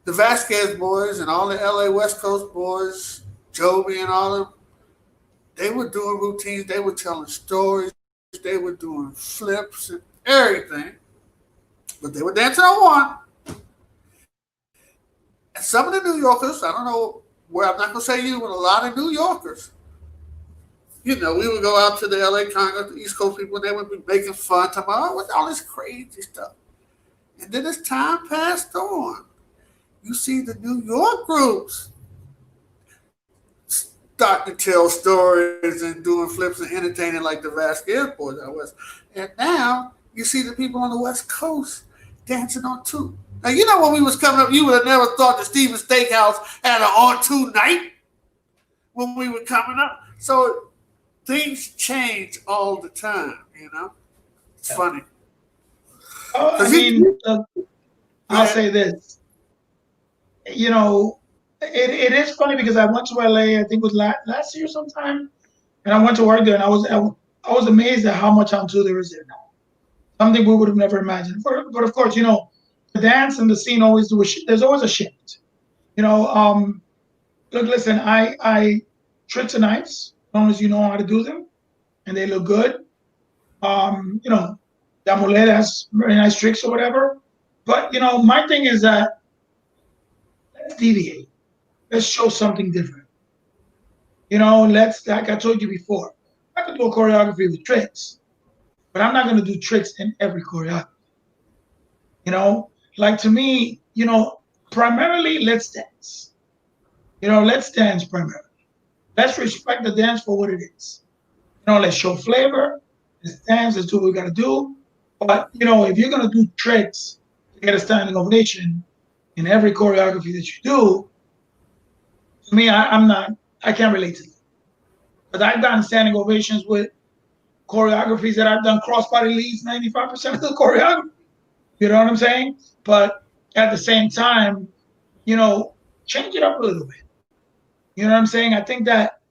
the Vasquez boys and all the LA West Coast boys, Joby and all of them, they were doing routines, they were telling stories, they were doing flips and everything, but they were dancing on one. And some of the New Yorkers, I don't know where, I'm not going to say you, but a lot of New Yorkers, we would go out to the LA Congress, the East Coast people, and they would be making fun, talking about, what's all this crazy stuff. And then as time passed on, you see the New York groups starting to tell stories and doing flips and entertaining like the Vasquez boys out west. And now you see the people on the West Coast dancing on two. Now when we was coming up, you would have never thought the Steven Steakhouse had an on two night when we were coming up. So things change all the time. It's funny.
I mean, I'll say this. It is funny because I went to LA, I think it was last year sometime, and I went to work there, and I was amazed at how much on tour there is there now. Something we would have never imagined. But of course, the dance and the scene always do a shift. There's always a shift. Look, listen, I trick tonight's as long as you know how to do them and they look good. The Amulet has very nice tricks or whatever. But my thing is that let's deviate. Let's show something different. Let's, like I told you before, I could do a choreography with tricks. but I'm not going to do tricks in every choreography. You know, like to me, primarily let's dance. Let's dance primarily. Let's respect the dance for what it is. Let's show flavor. Let's dance. Let's do what we got to do. But, if you're going to do tricks to get a standing ovation in every choreography that you do, to me, I can't relate to that. Because I've done standing ovations with choreographies that I've done crossbody leads 95% of the choreography. You know what I'm saying? But at the same time, change it up a little bit. You know what I'm saying? I think that,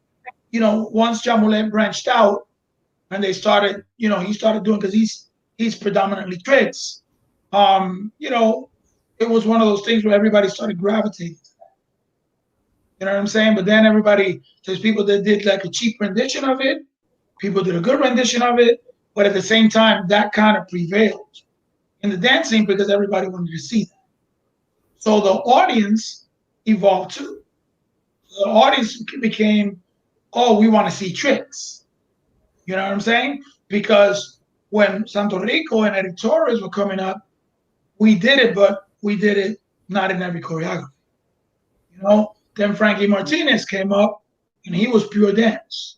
once Jamoulet branched out and they started, he started doing, because he's predominantly tricks. It was one of those things where everybody started gravitating. You know what I'm saying? But then there's people that did like a cheap rendition of it. People did a good rendition of it. But at the same time, that kind of prevailed in the dancing because everybody wanted to see that. So the audience evolved too. The audience became, oh, we want to see tricks. You know what I'm saying? Because when Santo Rico and Eddie Torres were coming up, we did it, but we did it not in every choreography. Then Frankie Martinez came up and he was pure dance.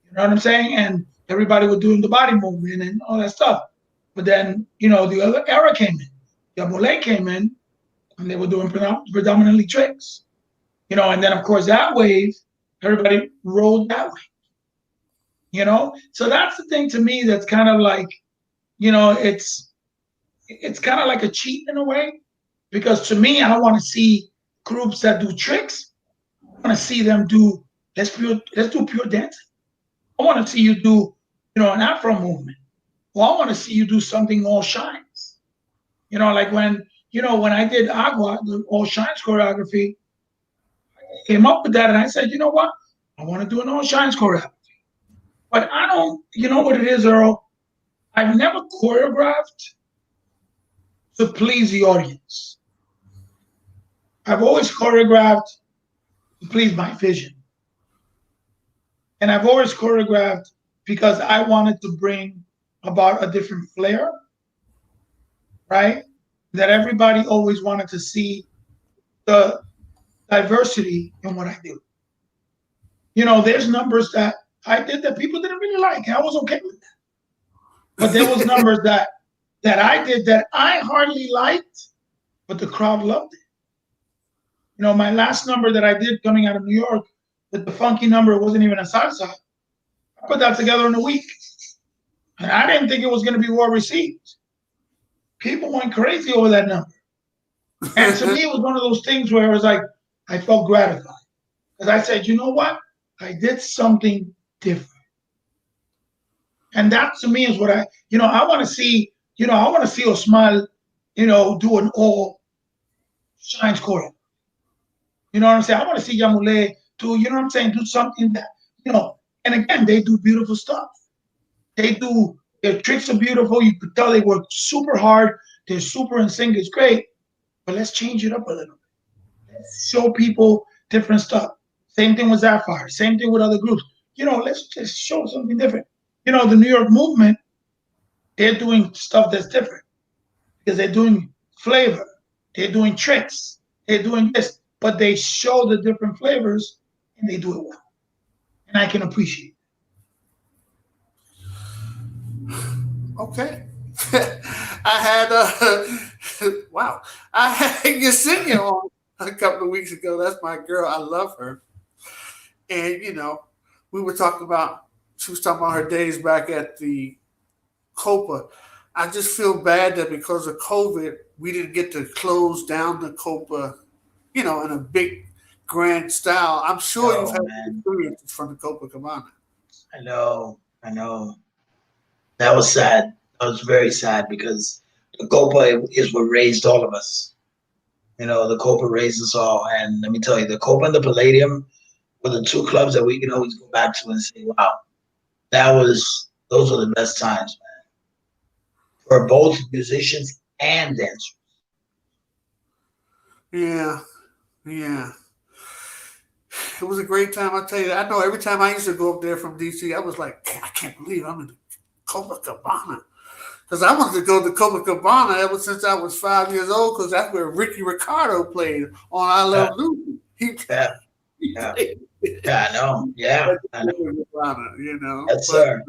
You know what I'm saying? And everybody was doing the body movement and all that stuff. But then, the other era came in. Yabole came in and they were doing predominantly tricks. And then of course that wave, everybody rode that way. So that's the thing to me that's kind of like, it's kind of like a cheat in a way. Because to me, I want to see groups that do tricks. I want to see them do let's do pure dancing. I want to see you do, an Afro movement. Well, I want to see you do something all shines. Like when I did Agua, the all shines choreography, I came up with that and I said, you know what? I want to do an all shines choreography. But I don't, you know what it is, Earl? I've never choreographed to please the audience. I've always choreographed to please my vision. And I've always choreographed because I wanted to bring about a different flair, right? That everybody always wanted to see the diversity in what I do. There's numbers that I did that people didn't really like. And I was okay with that. But there was numbers that I did that I hardly liked, but the crowd loved it. My last number that I did coming out of New York with the funky number, it wasn't even a salsa. I put that together in a week. And I didn't think it was going to be well received. People went crazy over that number. And to me, it was one of those things where it was like, I felt gratified. Because I said, you know what? I did something different. And that to me is what I want to see, I want to see Osmal, do an all shines choreo. You know what I'm saying? I want to see Yamule do, you know what I'm saying, do something that, and again, they do beautiful stuff. Their tricks are beautiful. You could tell they work super hard. They're super in sync. It's great. But let's change it up a little bit. Let's show people different stuff. Same thing with Sapphire. Same thing with other groups. Let's just show something different. The New York movement, they're doing stuff that's different because they're doing flavor. They're doing tricks. They're doing this. But they show the different flavors and they do it well. And I can appreciate it.
Okay. I had wow. I had Yesenia on a couple of weeks ago. That's my girl. I love her. And we were talking about, she was talking about her days back at the Copa. I just feel bad that because of COVID, we didn't get to close down the Copa, in a big grand style. I'm sure you've had experiences from the Copa Cabana.
I know. That was sad. That was very sad because the Copa is what raised all of us. The Copa raised us all. And let me tell you, the Copa and the Palladium were the two clubs that we can always go back to and say, wow, those were the best times, man. For both musicians and dancers.
Yeah. It was a great time, I tell you that. I know every time I used to go up there from DC, I was like, I can't believe I'm in the Copacabana. Because I wanted to go to Copacabana ever since I was 5 years old, because that's where Ricky Ricardo played on I
Yeah,
Love Lucy.
yeah,
He
yeah,
played
yeah. I know. Yeah,
at
I know.
Copacabana,
Yes,
But
sir.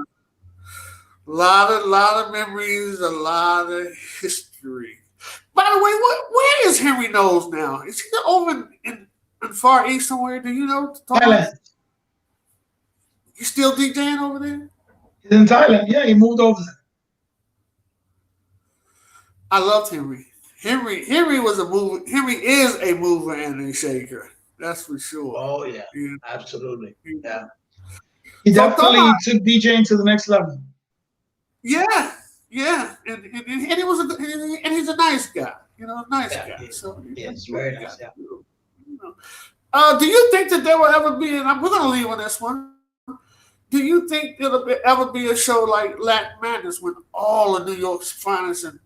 lot of memories, a lot of history. By the way, where is Henry Knowles now? Is he over in Far East somewhere? Do you know, Thomas?
Thailand.
You still DJing over there?
He's in Thailand. Yeah, he moved over there.
I loved Henry. Henry was a mover. Henry is a mover and a shaker. That's for sure.
Oh yeah,
Yeah.
absolutely. Yeah.
He
So
definitely
Thomas,
took DJing to the next level.
yeah, yeah, and he was and he's a nice guy. Nice
Yeah,
guy. So
he
that's
is
what
very
we got
nice.
to
Yeah.
do. Do you think that there will ever be? And we're going to leave on this one. Do you think ever be a show like Latin Madness when all of New York's finest and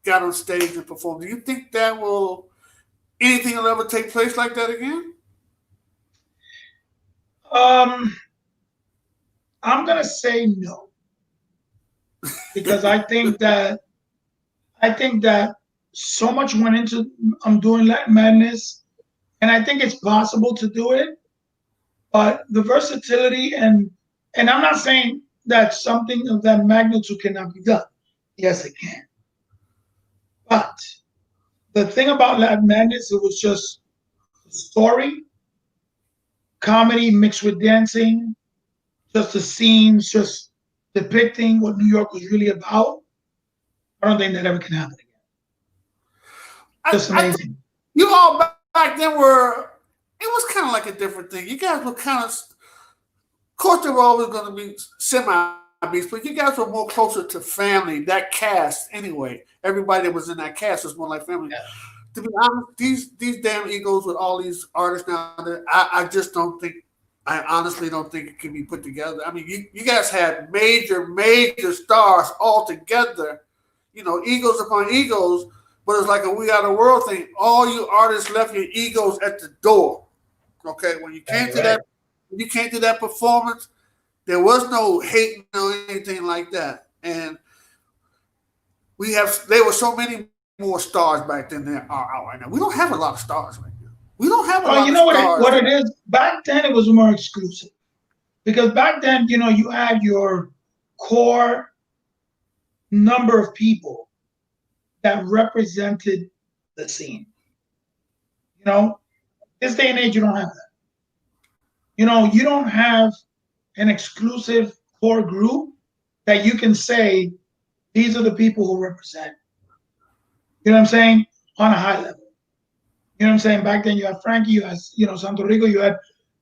got on stage and performed? Do you think that anything will ever take place like that again?
Um, I'm gonna say no because I think that so much went into doing Latin Madness, and I think it's possible to do it. But the versatility and I'm not saying that something of that magnitude cannot be done. Yes, it can. But the thing about Latin Madness, it was just story, comedy mixed with dancing, just the scenes, just depicting what New York was really about. I don't think that ever can happen again. Just
I
amazing.
you all back then were. It was kind of like a different thing. You guys were kind of. Of course, they were always going to be semi beats, but you guys were more closer to family. That cast, anyway. Everybody that was in that cast was more like family.
Yeah.
To be honest, these damn egos with all these artists now, I just don't think. I honestly don't think it can be put together. I mean, you guys had major stars all together. Egos upon egos, but it's like a We Are the World thing. All you artists left your egos at the door. Okay, when you
Yeah,
came
you're
to
right.
that performance, there was no hating or anything like that. And there were so many more stars back then than there are out right now. We don't have a lot of stars right now. We don't have a
Well,
lot
you
of
know
stars.
what it is? Back then it was more exclusive. Because back then, you had your core number of people that represented the scene. You know, this day and age, you don't have that. You don't have an exclusive core group that you can say these are the people who represent. You know what I'm saying? On a high level. You know what I'm saying? Back then, you had Frankie, you had Santo Rico, you had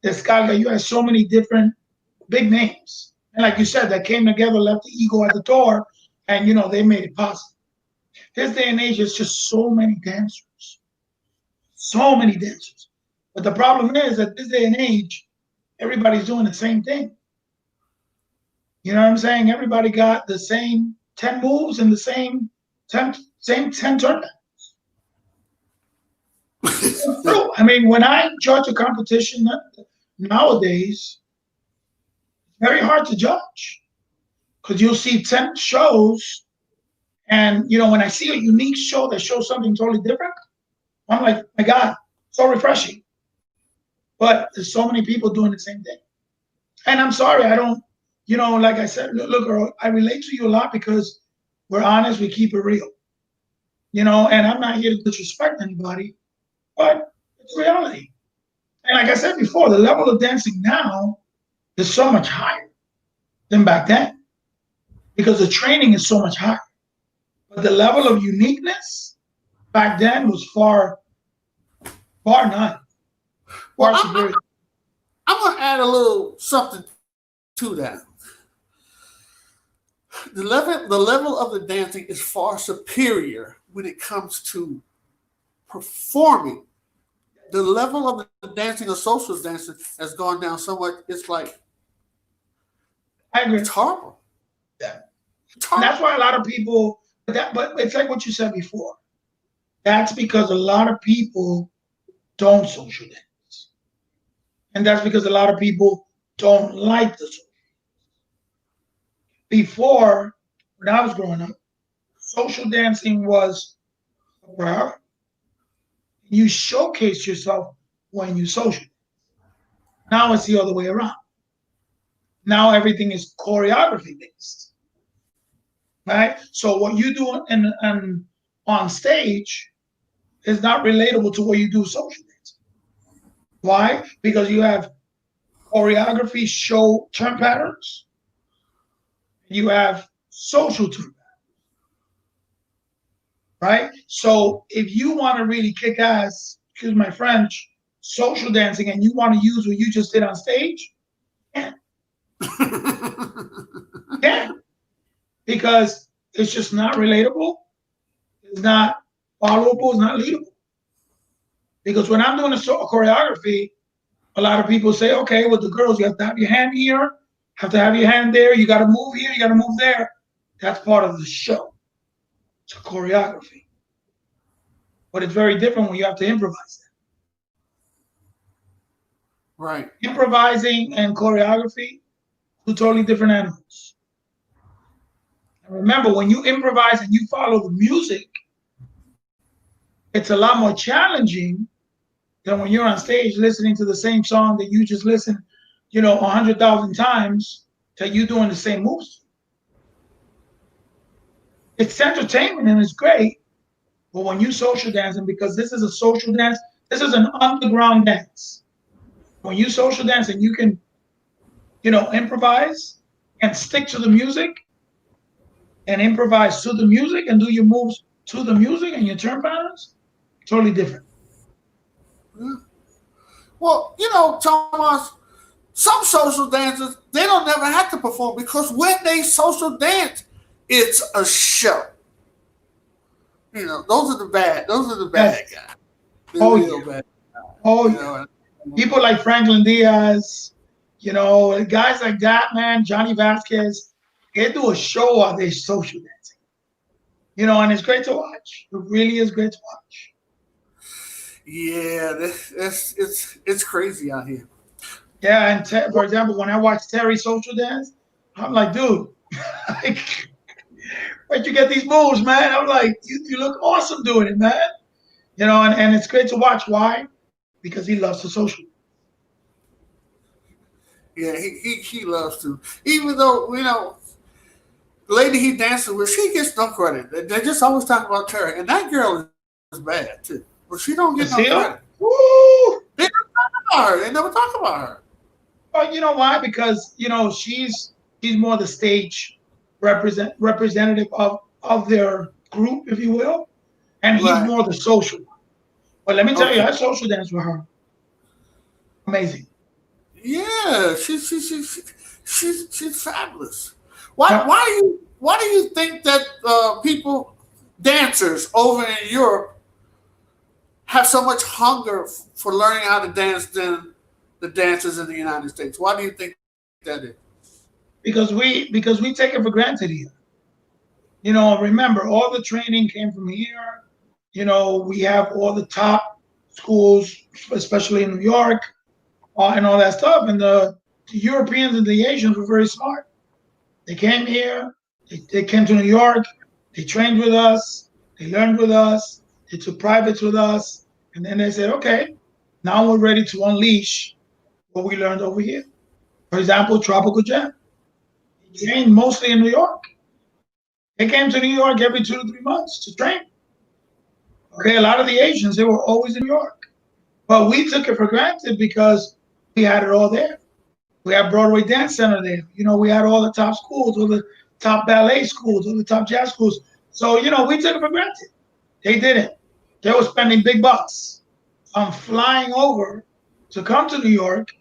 Descarga, you had so many different big names. And like you said, that came together, left the ego at the door, and they made it possible. This day and age, it's just so many dancers, so many dancers. But the problem is that this day and age, everybody's doing the same thing. You know what I'm saying? Everybody got the same 10 moves and the same 10 tournaments. True. I mean, when I judge a competition nowadays, it's very hard to judge because you'll see 10 shows, and when I see a unique show that shows something totally different, I'm like, my God, so refreshing. But there's so many people doing the same thing. And I'm sorry, I don't, like I said, look, Earl, I relate to you a lot because we're honest, we keep it real. And I'm not here to disrespect anybody, but it's reality. And like I said before, the level of dancing now is so much higher than back then because the training is so much higher. But the level of uniqueness back then was far, far none,
Well,
far superior.
I'm going to add a little something to that. The level of the dancing is far superior when it comes to performing. The level of the dancing of social dancing has gone down so much. It's like
I agree.
it's horrible.
Yeah.
It's
And that's
horrible.
why a lot of people, but it's like what you said before. That's because a lot of people don't social dance. And that's because a lot of people don't like the social. before, when I was growing up, social dancing was a priority. You showcase yourself when you social. Now it's the other way around. Now everything is choreography based, right? So what you do on stage is not relatable to what you do social dancing. Why? Because you have choreography show turn patterns, you have social turn patterns, right? So if you want to really kick ass, excuse my French, social dancing, and you want to use what you just did on stage, yeah, yeah, because it's just not relatable, it's not followable, it's not leadable. Because when I'm doing a choreography, a lot of people say, okay, with the girls, you have to have your hand here, have to have your hand there, you got to move here, you got to move there. That's part of the show. It's a choreography. But it's very different when you have to improvise that.
Right.
Improvising and choreography, two totally different animals. And remember, when you improvise and you follow the music, it's a lot more challenging than when you're on stage listening to the same song that you just listened, 100,000 times, that you doing the same moves. It's entertainment and it's great, but when you social dancing, because this is a social dance, this is an underground dance. When you social dance and you can, improvise and stick to the music and improvise to the music and do your moves to the music and your turn patterns, totally different.
Well, Thomas, some social dancers, they don't never have to perform because when they social dance, it's a show. Those are the bad
Yes.
guys.
Oh,
Real
yeah.
bad.
Oh, yeah. People like Franklin Diaz, guys like that, man, Johnny Vasquez, they do a show of their social dancing. And it's great to watch. It really is great to watch.
Yeah, it's crazy out here.
Yeah, and for example, when I watch Terry social dance, I'm like, dude, like, where'd you get these moves, man? I'm like, you look awesome doing it, man. And it's great to watch. Why? Because he loves the social.
Yeah, he loves to. Even though, the lady he dances with, she gets no credit. They just always talk about Terry. And that girl is bad too. But she don't get no credit.
Lucille? Woo!
They never talk about her. They never talk about her.
Well, you know why? Because she's more the stage representative of their group, if you will, and he's
Right.
more the social one. But let me tell you,
Okay.
I social dance with her. Amazing.
Yeah, she's fabulous.
Yep.
Why do you think that people dancers over in Europe have so much hunger for learning how to dance than the dancers in the United States? Why do you think that is?
Because we take it for granted here. Remember, all the training came from here. We have all the top schools, especially in New York, and all that stuff. And the Europeans and the Asians were very smart. They came here, they came to New York, they trained with us, they learned with us, they took privates with us, and then they said, okay, now we're ready to unleash what we learned over here. For example, Tropical Jam. They trained mostly in New York. They came to New York every 2 to 3 months to train. Okay, a lot of the Asians, they were always in New York. But we took it for granted because we had it all there. We had Broadway Dance Center there. We had all the top schools, all the top ballet schools, all the top jazz schools. So, we took it for granted. They didn't. They were spending big bucks on flying over to come to New York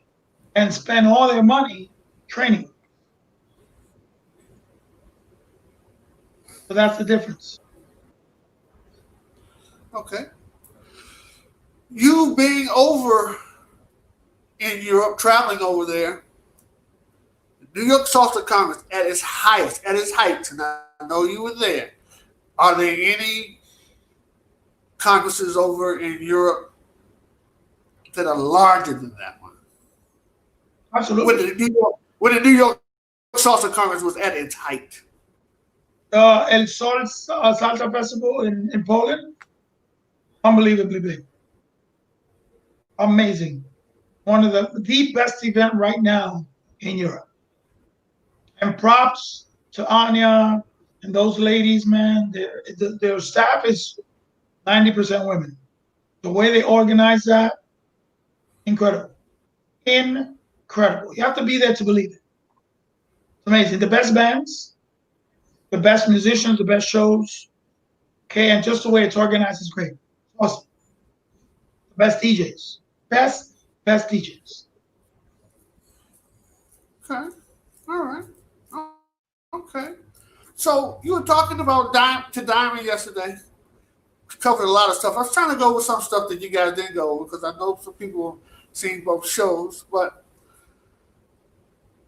and spend all their money training. So that's the difference.
Okay. You being over in Europe, traveling over there, New York Salsa Congress at its height, and I know you were there. Are there any congresses over in Europe that are larger than that one?
Absolutely.
With the New York salsa conference was at its height?
El Sol Salsa Festival in Poland, unbelievably big, amazing. One of the best event right now in Europe. And props to Anya and those ladies, man. Their staff is 90% women. The way they organize that, incredible. Incredible. You have to be there to believe it. It's amazing. The best bands, the best musicians, the best shows. Okay, and just the way it's organized is great. Awesome. The best DJs. Best DJs.
Okay. All right. Okay. So you were talking about Diamond yesterday. Covered a lot of stuff. I was trying to go with some stuff that you guys didn't go over because I know some people seen both shows. But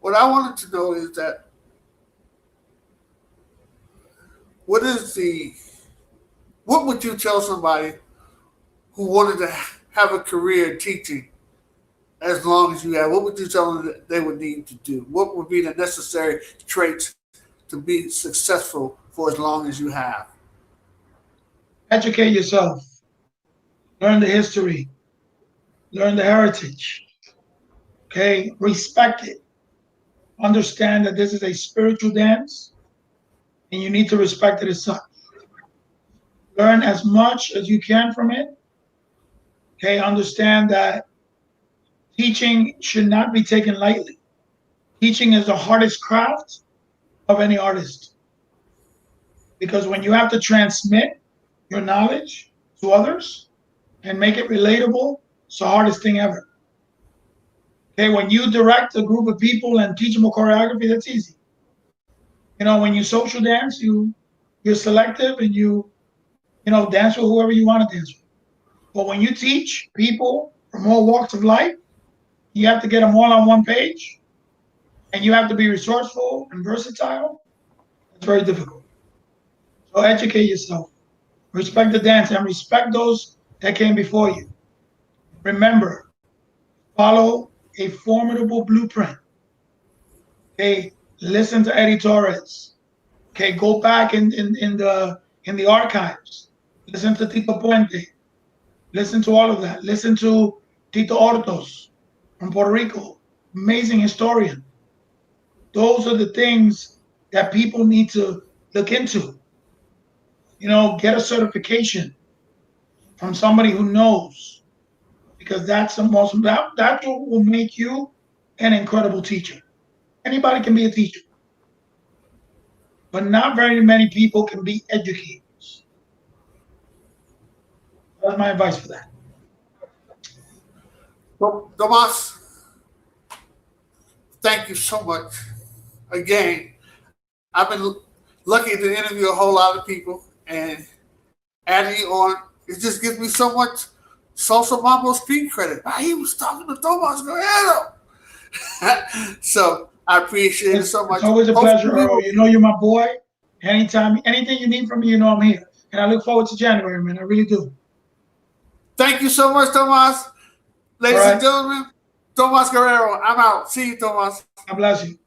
what I wanted to know is that what would you tell somebody who wanted to have a career in teaching as long as you have? What would you tell them that they would need to do? What would be the necessary traits to be successful for as long as you have?
Educate yourself. Learn the history. Learn the heritage. Okay? Respect it. Understand that this is a spiritual dance and you need to respect it as such. Learn as much as you can from it. Okay? Understand that teaching should not be taken lightly. Teaching is the hardest craft of any artist. Because when you have to transmit your knowledge to others and make it relatable, it's the hardest thing ever. Okay, when you direct a group of people and teach them a choreography, that's easy. You know, when you social dance, you're selective and you dance with whoever you want to dance with. But when you teach people from all walks of life, you have to get them all on one page and you have to be resourceful and versatile. It's very difficult. So educate yourself. Respect the dance and respect those that came before you. Remember, follow a formidable blueprint. Okay, listen to Eddie Torres. Okay, go back in the archives. Listen to Tito Puente. Listen to all of that. Listen to Tito Hortos from Puerto Rico. Amazing historian. Those are the things that people need to look into. Get a certification from somebody who knows, because that's the most, that's what will make you an incredible teacher. Anybody can be a teacher, but not very many people can be educators. That's my advice for that.
Tomas, thank you so much. Again, I've been lucky to interview a whole lot of people, and adding you on, it just gives me so much Salsa Mambo street credit. He was talking to Tomas Guerrero. So I appreciate it so much.
It's always a pleasure, Earl. You're my boy. Anytime, anything you need from me, I'm here. And I look forward to January, man. I really do.
Thank you so much, Tomas. Ladies and gentlemen, Tomas Guerrero. I'm out. See you, Tomas.
God bless you.